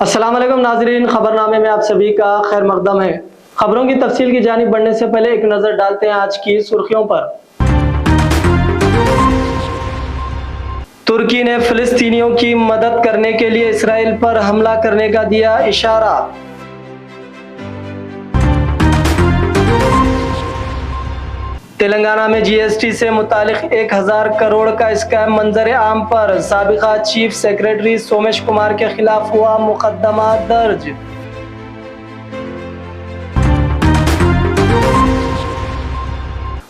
अस्सलाम वालेकुम नाजरीन, खबरनामे में आप सभी का खैर मकदम है। खबरों की तफसील की जानिब बढ़ने से पहले एक नजर डालते हैं आज की सुर्खियों पर। तुर्की ने फिलिस्तीनियों की मदद करने के लिए इसराइल पर हमला करने का दिया इशारा। तेलंगाना में जीएसटी से मुतालिक 1000 करोड़ का स्कैम मंजर आम पर साबिका चीफ सेक्रेटरी सोमेश कुमार के खिलाफ हुआ मुकदमा दर्ज।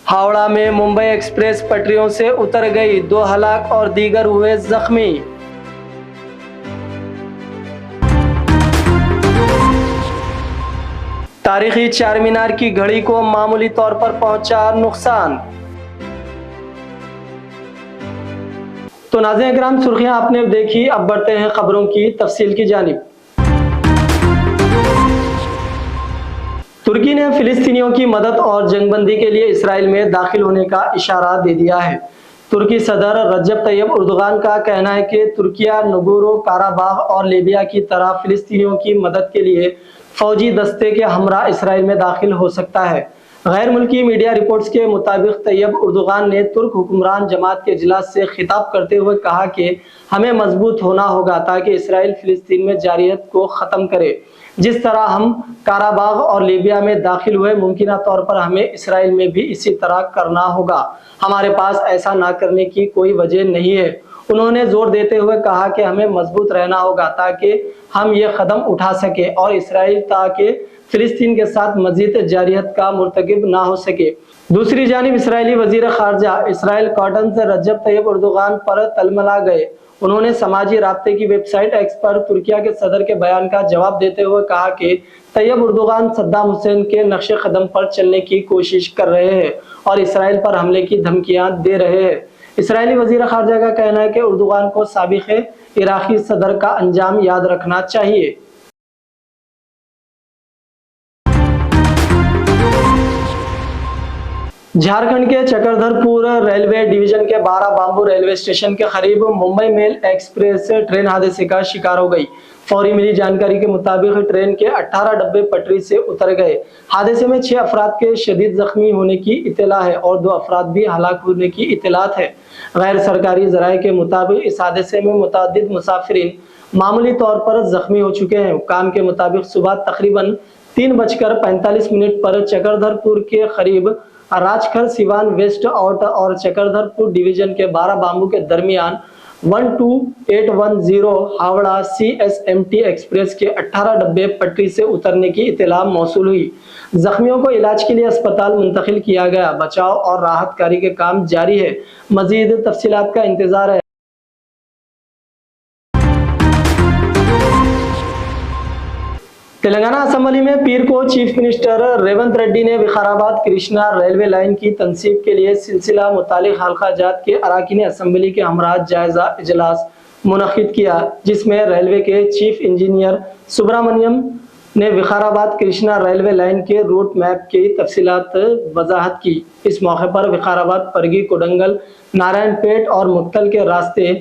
हावड़ा में मुंबई एक्सप्रेस पटरियों से उतर गई, 2 हलाक और दीगर हुए जख्मी। तारीखी चार मीनार की घड़ी को मामूली तौर पर पहुंचा नुकसान। तो नाज़रीन इकराम, सुर्खियां आपने देखी, अब बढ़ते हैं खबरों की तफसील की जानिब। तुर्की ने फिलिस्तीनियों की मदद और जंगबंदी के लिए इसराइल में दाखिल होने का इशारा दे दिया है। तुर्की सदर रजब तैयब उर्दुगान का कहना है कि तुर्किया नगोरो काराबाग और लीबिया की तरह फिलिस्तीनियों की मदद के लिए फौजी दस्ते के हमरा इसराइल में दाखिल हो सकता है। गैर मुल्की मीडिया रिपोर्ट्स के मुताबिक तैयब उर्दुगान ने तुर्क हुक्मरान जमात के इजलास से खिताब करते हुए कहा कि हमें मजबूत होना होगा ताकि इसराइल फिलिस्तीन में जारियत को ख़त्म करे। जिस तरह हम काराबाग और लीबिया में दाखिल हुए, मुमकिन तौर पर हमें इसराइल में भी इसी तरह करना होगा। हमारे पास ऐसा ना करने की कोई वजह नहीं है। उन्होंने जोर देते हुए कहा कि हमें मजबूत रहना होगा ताकि हम ये कदम उठा सके और इसराइल ताकि फिलिस्तीन के साथ मजीद जारियत का मुर्तकिब ना हो सके। दूसरी जानिब इसराइली वजीर खारजा इसराइल कॉटन से रजब तैयब उर्दुगान पर तलमला गए। उन्होंने समाजी राब्ते की वेबसाइट एक्स पर तुर्किया के सदर के बयान का जवाब देते हुए कहा कि तैयब उर्दुगान सद्दाम हुसैन के नक्शे कदम पर चलने की कोशिश कर रहे हैं और इसराइल पर हमले की धमकियां दे रहे हैं। इसराइली वजीर खारजा का कहना है कि उर्दुगान को साबिक इराकी सदर का अंजाम याद रखना चाहिए। झारखंड के चक्रधरपुर रेलवे डिवीजन के 12 बांबू रेलवे स्टेशन के करीब मुंबई मेल एक्सप्रेस ट्रेन हादसे का शिकार हो गई। फौरी मिली जानकारी के मुताबिक ट्रेन के 18 डब्बे पटरी से उतर गए। हादसे में 6 अफराद के शदीद जख्मी होने की इत्तला है और 2 अफराद भी हलाक होने की इत्तलात है। गैर सरकारी जराये के मुताबिक इस हादसे में मुतअद्दिद मुसाफिरीन मामूली तौर पर जख्मी हो चुके हैं। हुक्काम के मुताबिक सुबह तकरीबन 3:45 पर चक्रधरपुर के करीब राजखर सिवान वेस्ट आउट और चक्रधरपुर डिवीजन के 12 बांबू के दरमियान 12810 हावड़ा CSMT एक्सप्रेस के 18 डब्बे पटरी से उतरने की इत्तला मौसूल हुई। जख्मियों को इलाज के लिए अस्पताल मुंतकिल किया गया। बचाव और राहत कार्य के काम जारी है। मजीद तफसीलात का इंतजार है। तेलंगाना असेंबली में पीर को चीफ मिनिस्टर रेवंत रेड्डी ने विकाराबाद कृष्णा रेलवे लाइन की तनसीब के लिए सिलसिला मुतालिक हल्का जात के अराकीन असेंबली के हमरा जायजा इजलास मुनक्किद किया, जिसमें रेलवे के चीफ इंजीनियर सुब्रमण्यम ने विकाराबाद कृष्णा रेलवे लाइन के रूट मैप की तफसीलात वजाहत की। इस मौके पर विकाराबाद परगी कोडंगल नारायणपेट और मुक्तल के रास्ते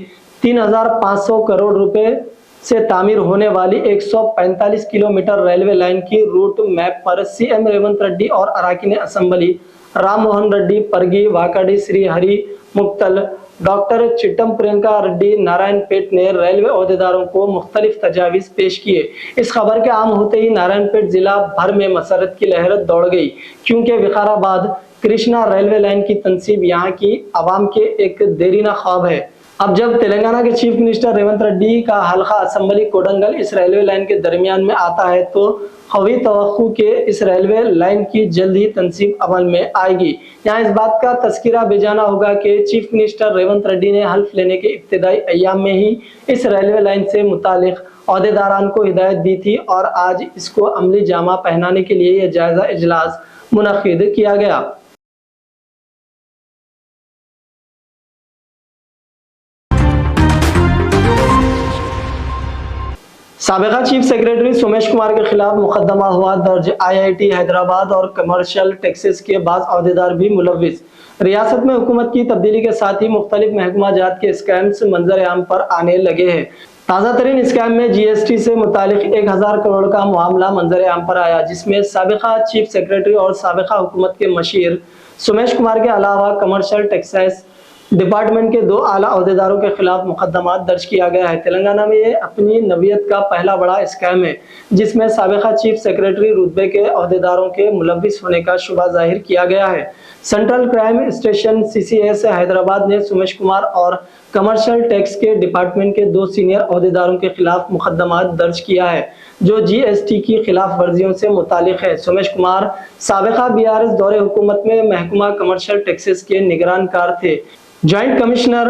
3500 करोड़ रुपए से तामीर होने वाली 145 किलोमीटर रेलवे लाइन की रूट मैप पर सीएम रेवंत रेड्डी और अराकीन असेंबली राम मोहन रेड्डी परगी वाकाडी श्री हरि मुक्तल डॉक्टर चिट्टम प्रियंका रेड्डी नारायणपेट ने रेलवे ओहदेदारों को मुख्तलिफ तजावीज पेश किए। इस खबर के आम होते ही नारायणपेट जिला भर में मसरत की लहर दौड़ गई, क्योंकि विकाराबाद कृष्णा रेलवे लाइन की तनसीब यहाँ की आवाम के एक देरीना ख्वाब है। अब जब तेलंगाना के चीफ मिनिस्टर रेवंत रेड्डी का हल्का असेंबली कोडंगल इस रेलवे लाइन के दरमियान में आता है तो कवी तवक्कु के इस रेलवे लाइन की जल्द ही तनसीब अमल में आएगी। यहाँ इस बात का तस्किरा बेजाना होगा कि चीफ मिनिस्टर रेवंत रेड्डी ने हल्फ लेने के इब्तिदाई अय्याम में ही इस रेलवे लाइन से मुतालिक ओहदेदारान को हिदायत दी थी और आज इसको अमली जामा पहनाने के लिए यह जायजा इजलास मुनक्किद किया गया। साबिका चीफ सेक्रेटरी सोमेश कुमार के खिलाफ मुकदमा हुआ दर्ज। IIT हैदराबाद और कमर्शियल टैक्सेस के बाद अहदेदार भी मुलविस। रियासत में हुकूमत की तब्दीली के साथ ही मुख्तलिफ महकमा जात के स्कैम्स मंजर आम पर आने लगे हैं। ताज़ा तरीन स्कैम में जीएसटी से मुतालिक 1000 करोड़ का मामला मंजर आम पर आया, जिसमें साबिका चीफ सेक्रेटरी और साबिका हुकूमत के मशीर सुमेश कुमार के अलावा कमर्शियल टैक्सेस डिपार्टमेंट के 2 आला अहदेदारों के खिलाफ मुकदमा दर्ज किया गया है। तेलंगाना में ये अपनी नवीयत का पहला बड़ा स्कैम है, जिसमें साबिका चीफ सेक्रेटरी रुतबे के अहदेदारों के मुलव्विस होने का शुबा जाहिर किया गया है। Central crime station CCS Hyderabad ने सुमेश कुमार और कमर्शियल टैक्स के डिपार्टमेंट के 2 सीनियर अहदेदारों के खिलाफ मुकदमा दर्ज किया है, जो जीएसटी की खिलाफ वर्जियों से मुतालिक है। सुमेश कुमार साबिका बीआरएस दौरे हुकूमत में महकमा कमर्शियल टैक्सेस के निगरानकार थे। Joint commissioner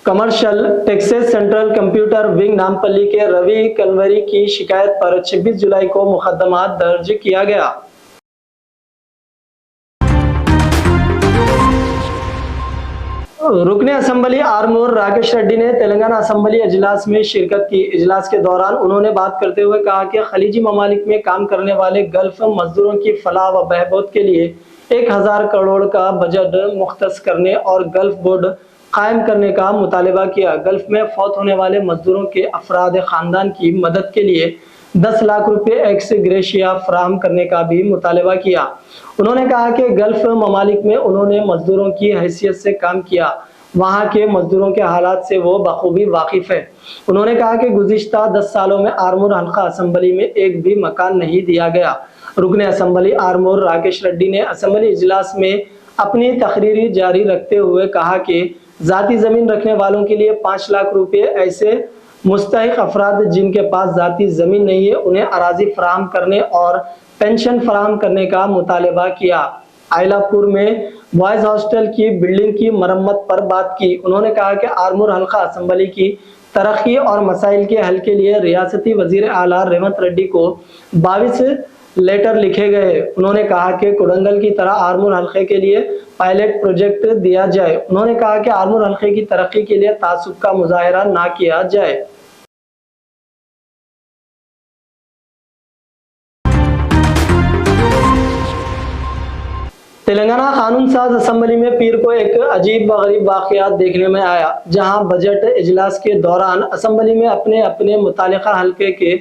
commercial taxes central computer wing Nampally के रवि कलवरी की शिकायत पर 26 जुलाई को मुकदमा दर्ज किया गया। रुकने असम्बली आरमूर राकेश रेड्डी ने तेलंगाना असम्बली इजलास में शिरकत की। इजलास के दौरान उन्होंने बात करते हुए कहा कि खलीजी ममालिक में काम करने वाले गल्फ मजदूरों की फलाह व बहबूद के लिए 1000 करोड़ का बजट मुख्तस करने और गल्फ बोर्ड कायम करने का मुतालबा किया। गल्फ में फौत होने वाले मजदूरों के अफराद खानदान की मदद के लिए 10 लाख रुपए एक्स ग्रेशिया फराहम करने का भी मुतालबा किया। उन्होंने कहा कि गल्फ ममालिक में उन्होंने मजदूरों की हैसियत से काम किया, वहाँ के मजदूरों के हालात से वो बखूबी वाकिफ है। उन्होंने कहा कि गुज़िश्ता 10 सालों में आरमूर हल्का असम्बली में एक भी मकान नहीं दिया गया। रुकने असम्बली आरमूर राकेश रेड्डी ने असम्बली इजलास में अपनी तकरीरी जारी रखते हुए कहा कि जाती जमीन रखने वालों के लिए 5 लाख रुपए ऐसे मुस्तहिक अफराद जिनके पास जाती जमीन नहीं है, उन्हें अराजी फराहम करने और पेंशन फराहम करने का मुतालबा किया। आयलापुर में बॉयज हॉस्टल की बिल्डिंग की मरम्मत पर बात की। उन्होंने कहा कि आरमूर हल्का असम्बली की तरक्की और मसाइल के हल के लिए रियासती वजीर आला रेवंत रेड्डी को 22 लेटर लिखे गए। उन्होंने कहा कि कोडंगल की तरह आरमूर हल्के के लिए पायलट प्रोजेक्ट दिया जाए। उन्होंने कहा कि आरमूर हल्के की तरक्की के लिए तासुब का मुजाहरा ना किया जाए। तेलंगाना कानून साज असम्बली में पीर को एक अजीब व गरीब वाकयात देखने में आया, जहां बजट इजलास के दौरान असम्बली में अपने अपने मुतालिका हल्के के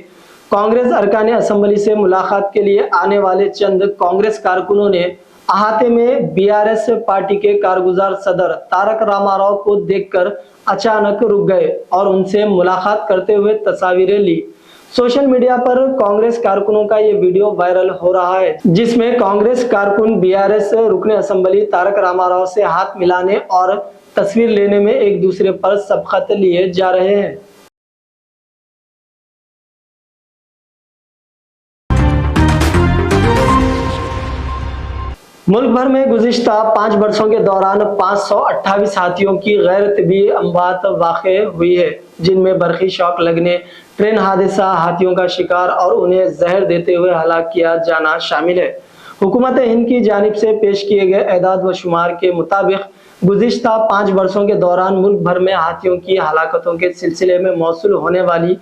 कांग्रेस अरकान असम्बली से मुलाकात के लिए आने वाले चंद कांग्रेस कारकुनों ने अहाते में बीआरएस पार्टी के कारगुजार सदर तारक रामाराव को देखकर अचानक रुक गए और उनसे मुलाकात करते हुए तस्वीरें ली। सोशल मीडिया पर कांग्रेस कारकुनों का ये वीडियो वायरल हो रहा है, जिसमें कांग्रेस कारकुन बीआरएस रुकने असम्बली तारक रामाराव से हाथ मिलाने और तस्वीर लेने में एक दूसरे पर सबकत लिए जा रहे हैं। मुल्क भर में गुज़िश्ता 5 वर्षों के दौरान 528 हाथियों की गैर तबी अमवात वाक़े हुई है, जिनमें बरक़ी शॉक लगने, ट्रेन हादसा, हाथियों का शिकार और उन्हें जहर देते हुए हलाक किया जाना शामिल है। हुकूमत हिंद की जानिब से पेश किए गए एदाद व शुमार के मुताबिक गुज़िश्ता 5 वर्षों के दौरान मुल्क भर में हाथियों की हलाकतों के सिलसिले में मौसूल होने वाली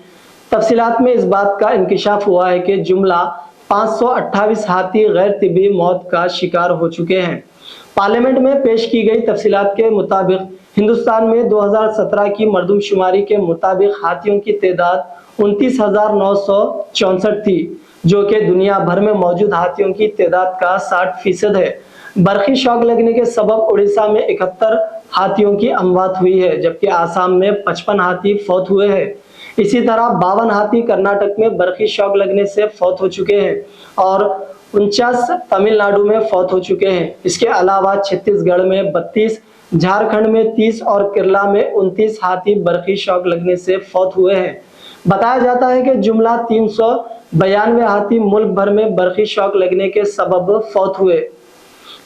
तफसीलात में इस बात का इंकिशाफ हुआ है कि जुमला 528 हाथी गैर तिबी मौत का शिकार हो चुके हैं। पार्लियामेंट में पेश की गई तफसीलात के मुताबिक हिंदुस्तान में 2017 की मरदमशुमारी के मुताबिक हाथियों की तादाद 29,964 थी, जो कि दुनिया भर में मौजूद हाथियों की तादाद का 60% है। बरक़ी शॉक लगने के सबब उड़ीसा में 71 हाथियों की अमवात हुई है, जबकि आसाम में 55 हाथी फौत हुए हैं। इसी तरह 52 हाथी कर्नाटक में बरक़ी शॉक लगने से फौत हो चुके हैं और 49 तमिलनाडु में फौत हो चुके हैं। इसके अलावा छत्तीसगढ़ में 32, झारखंड में 30 और केरला में 29 हाथी बरक़ी शॉक लगने से फौत हुए हैं। बताया जाता है कि जुमला 392 हाथी मुल्क भर में बरक़ी शॉक लगने के सबब फौत हुए,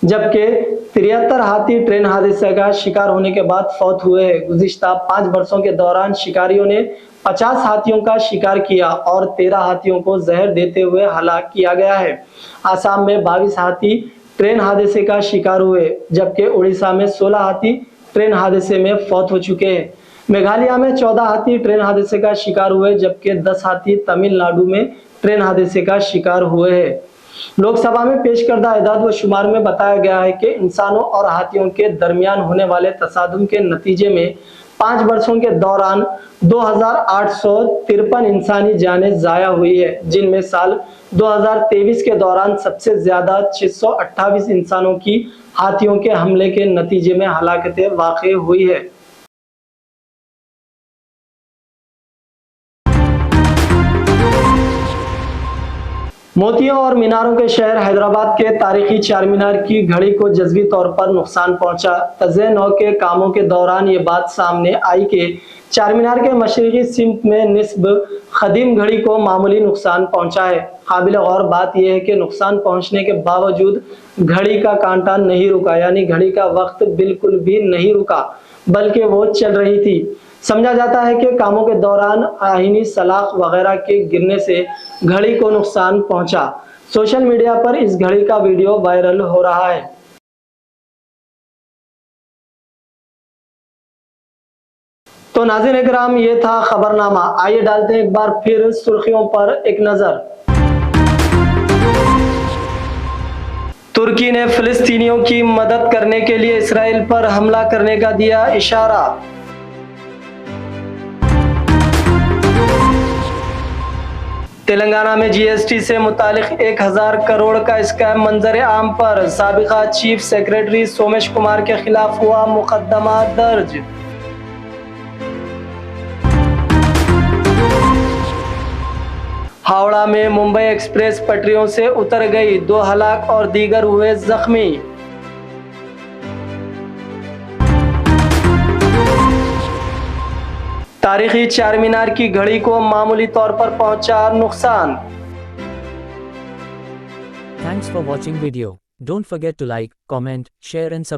जबकि 73 हाथी ट्रेन हादसे का शिकार होने के बाद फौत हुए हैं। गुज़िश्ता 5 वर्षों के दौरान शिकारियों ने 50 हाथियों का शिकार किया और 13 हाथियों को जहर देते हुए हलाक किया गया है। आसाम में 22 हाथी ट्रेन हादसे का शिकार हुए, जबकि उड़ीसा में 16 हाथी ट्रेन हादसे में फौत हो चुके हैं। मेघालय में 14 हाथी ट्रेन हादसे का शिकार हुए, जबकि 10 हाथी तमिलनाडु में ट्रेन हादसे का शिकार हुए हैं। लोकसभा में पेश करदा एदाद व शुमार में बताया गया है कि इंसानों और हाथियों के दरमियान होने वाले तसादुम के नतीजे में 5 वर्षों के दौरान 2853 इंसानी जानें ज़ाया हुई है, जिनमें साल 2023 के दौरान सबसे ज्यादा 628 इंसानों की हाथियों के हमले के नतीजे में हलाकतें वाक़ई हुई है। मोतियों और मीनारों के शहर हैदराबाद के तारीखी चार मीनार की घड़ी को जज़वी तौर पर नुकसान पहुंचा। तज़े-नौ के कामों के दौरान ये बात सामने आई कि चार मीनार के मशरक़ी सिमत में निस्ब क़दीम घड़ी को मामूली नुकसान पहुंचा है। काबिल गौर बात यह है कि नुकसान पहुंचने के बावजूद घड़ी का कांटा नहीं रुका, यानी घड़ी का वक्त बिल्कुल भी नहीं रुका, बल्कि वो चल रही थी। समझा जाता है कि कामों के दौरान आहीनी सलाख वगैरह के गिरने से घड़ी को नुकसान पहुंचा। सोशल मीडिया पर इस घड़ी का वीडियो वायरल हो रहा है। तो नाज़रीन इकराम, ये था खबरनामा। आइए डालते हैं एक बार फिर सुर्खियों पर एक नजर। तुर्की ने फिलिस्तीनियों की मदद करने के लिए इसराइल पर हमला करने का दिया इशारा। तेलंगाना में जीएसटी से मुतालिक 1000 करोड़ का स्कैम मंजर आम पर साबिका चीफ सेक्रेटरी सोमेश कुमार के खिलाफ हुआ मुकदमा दर्ज। हावड़ा में मुंबई एक्सप्रेस पटरियों से उतर गई, 2 हलाक और दीगर हुए जख्मी। तारीखी चार मीनार की घड़ी को मामूली तौर पर पहुंचा नुकसान। Thanks for watching video. Don't forget to like, comment, share and subscribe.